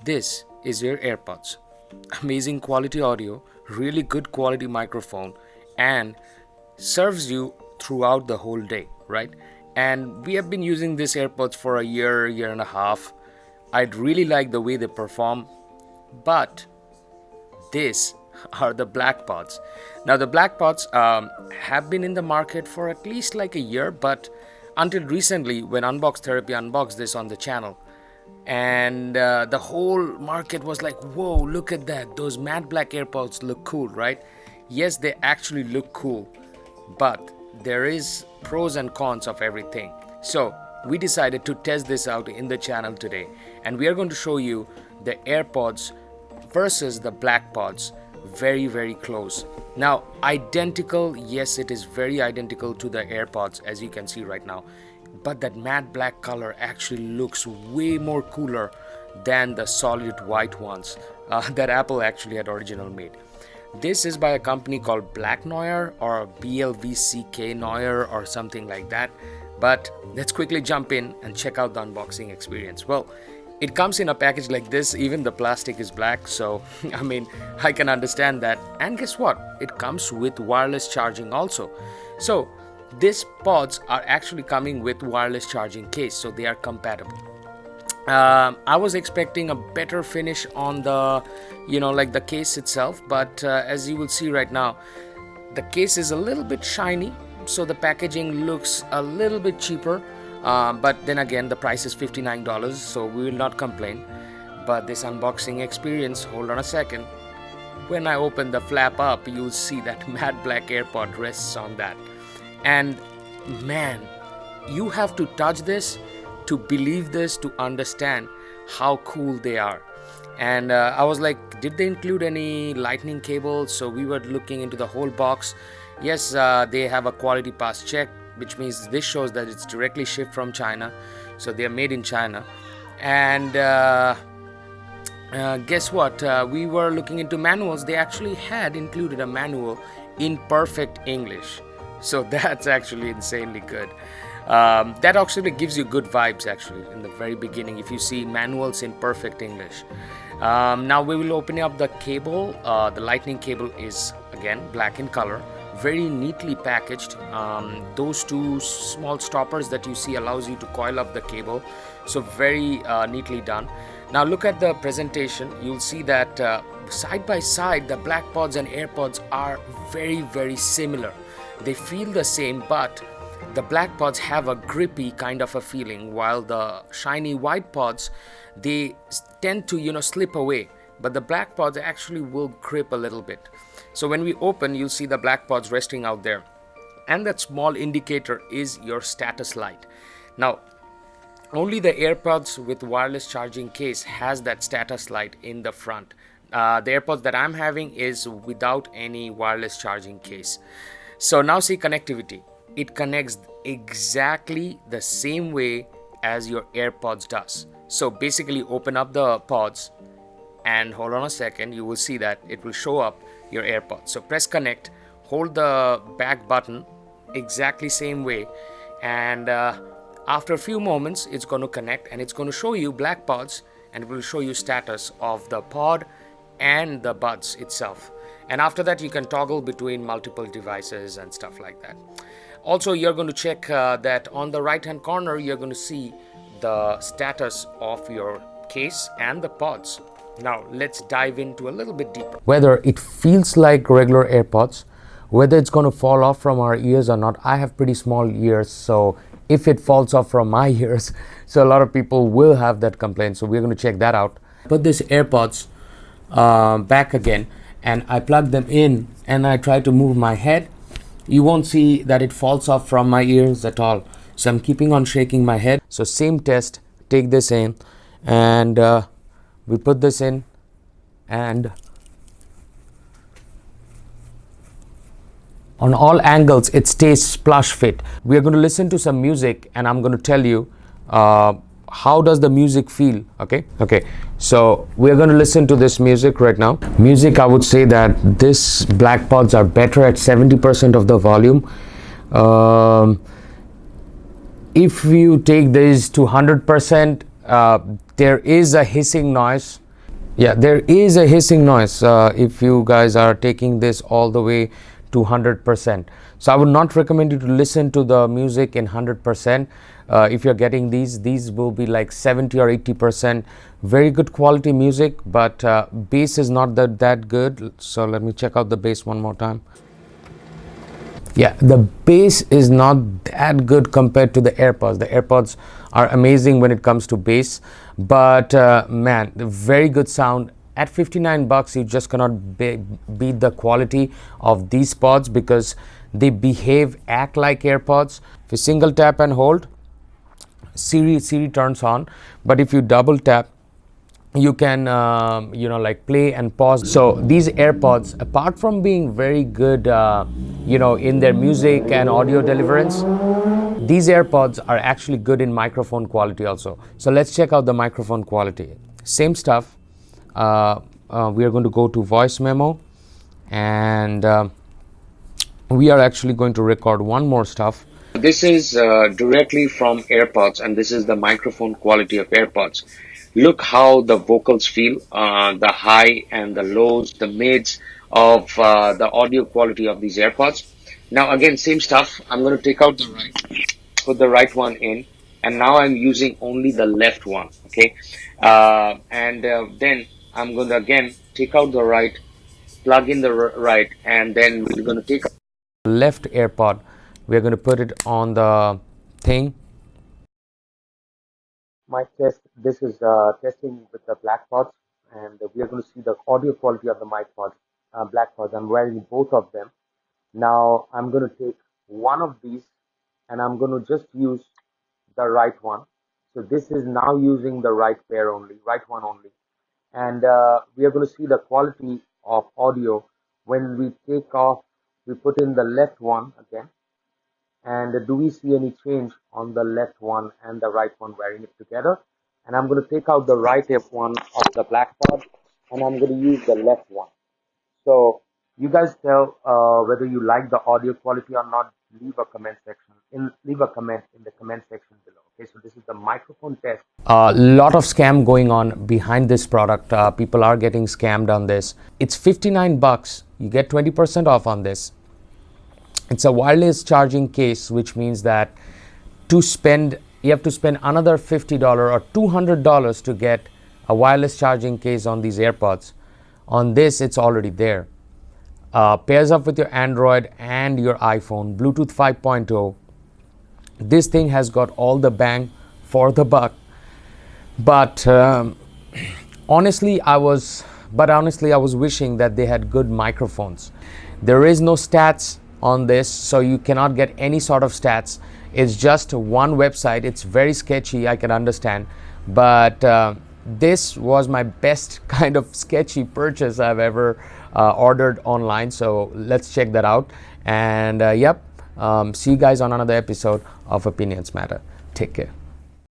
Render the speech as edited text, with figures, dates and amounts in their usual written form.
This is your AirPods. Amazing quality audio, really good quality microphone, and serves you throughout the whole day, right? And we have been using this AirPods for a year and a half. I'd really like the way they perform, but these are the blackpods. Now the blackpods have been in the market for at least like a year, but until recently when Unbox Therapy unboxed this on the channel, and the whole market was like, whoa, look at that, those matte black AirPods look cool, right? Yes, they actually look cool, but there is pros and cons of everything. So we decided to test this out in the channel today, and we are going to show you the AirPods versus the blackpods, very close. Now identical, yes, it is very identical to the AirPods as you can see right now, but that matte black color actually looks way more cooler than the solid white ones that Apple actually had originally made. This is by a company called Black Noir or BLVCK Noir or something like that. But let's quickly jump in and check out the unboxing experience. Well, it comes in a package like this. Even the plastic is black, so I mean, I can understand that. And guess what? It comes with wireless charging also. So these pods are actually coming with wireless charging case, so they are compatible. I was expecting a better finish on the, like the case itself, but as you will see right now, the case is a little bit shiny, so the packaging looks a little bit cheaper, but then again the price is $59, so we will not complain. But this unboxing experience, hold on a second, when I open the flap up, you'll see that matte black AirPod rests on that, and man, you have to touch this to believe this, to understand how cool they are. And I was like, did they include any lightning cable? So we were looking into the whole box. Yes, they have a quality pass check, which means this shows that it's directly shipped from China, so they are made in China. And guess what, we were looking into manuals. They actually had included a manual in perfect English, so that's actually insanely good. That actually gives you good vibes actually in the very beginning if you see manuals in perfect English. Now we will open up the cable. The lightning cable is again black in color, very neatly packaged. Those two small stoppers that you see allows you to coil up the cable, so very neatly done. Now look at the presentation. You'll see that side by side the blackpods and AirPods are very similar. They feel the same, but the blackpods have a grippy kind of a feeling, while the shiny white pods, they tend to slip away, but the blackpods actually will grip a little bit. So when we open, you'll see the blackpods resting out there, and that small indicator is your status light. Now only the AirPods with wireless charging case has that status light in the front. The AirPods that I'm having is without any wireless charging case. So now see connectivity. It connects exactly the same way as your AirPods does. So basically open up the pods and hold on a second, you will see that it will show up your AirPods. So press connect, hold the back button exactly same way, and after a few moments it's going to connect and it's going to show you blackpods, and it will show you status of the pod and the buds itself. And after that you can toggle between multiple devices and stuff like that. Also, you're going to check that on the right hand corner you're going to see the status of your case and the pods. Now let's dive into a little bit deeper. Whether it feels like regular AirPods, whether it's going to fall off from our ears or not. I have pretty small ears, so if it falls off from my ears, so a lot of people will have that complaint, so we're going to check that out. Put this AirPods back again, and I plug them in and I try to move my head. You won't see that it falls off from my ears at all, so I'm keeping on shaking my head. So same test, take this in, and we put this in, and on all angles it stays flush fit. We are going to listen to some music and I'm going to tell you how does the music feel. Okay, so we're going to listen to this music right now. Music, I would say that this blackpods are better at 70% of the volume. If you take this to 100%, there is a hissing noise, Yeah, there is a hissing noise if you guys are taking this all the way to 100%. So I would not recommend you to listen to the music in 100%. If you're getting these will be like 70 or 80%. Very good quality music, but bass is not that good. So let me check out the bass one more time. Yeah, the bass is not that good compared to the AirPods. The AirPods are amazing when it comes to bass, but man, very good sound. At 59 bucks, you just cannot beat the quality of these pods because they act like AirPods. If you single tap and hold, Siri turns on, but if you double tap, you can like play and pause. So these AirPods, apart from being very good in their music and audio deliverance, these AirPods are actually good in microphone quality also. So let's check out the microphone quality. Same stuff. We are going to go to voice memo, and we are actually going to record one more stuff. This is directly from AirPods, and this is the microphone quality of AirPods. Look how the vocals feel, the high and the lows, the mids of the audio quality of these AirPods. Now, again, same stuff. I'm going to take out the right, put the right one in, and now I'm using only the left one. Okay, and then I'm going to again take out the right, plug in the right, and then we're going to take left AirPod. We're going to put it on the thing. Mic test. This is testing with the blackpods, and we are going to see the audio quality of the mic pods, blackpods. I'm wearing both of them. Now I'm going to take one of these, and I'm going to just use the right one. So this is now using the right pair only, right one only, and we are going to see the quality of audio when we take off. We put in the left one again, and do we see any change on the left one and the right one wearing it together? And I'm going to take out the right F1 of the black pod, and I'm going to use the left one. So you guys tell whether you like the audio quality or not. Leave a comment in the comment section below. Okay, so this is the microphone test. A lot of scam going on behind this product. People are getting scammed on this. It's 59 bucks. You get 20% off on this. It's a wireless charging case, which means that you have to spend another $50 or $200 to get a wireless charging case on these AirPods. On this, it's already there. Pairs up with your Android and your iPhone, Bluetooth 5.0. This thing has got all the bang for the buck. But honestly, I was wishing that they had good microphones. There is no stats on this, so you cannot get any sort of stats. It's just one website. It's very sketchy, I can understand, but this was my best kind of sketchy purchase I've ever ordered online. So let's check that out, and see you guys on another episode of Opinions Matter. Take care.